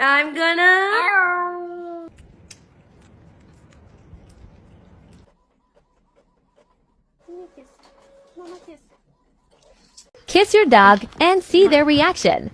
I'm gonna. Kiss your dog and see their reaction.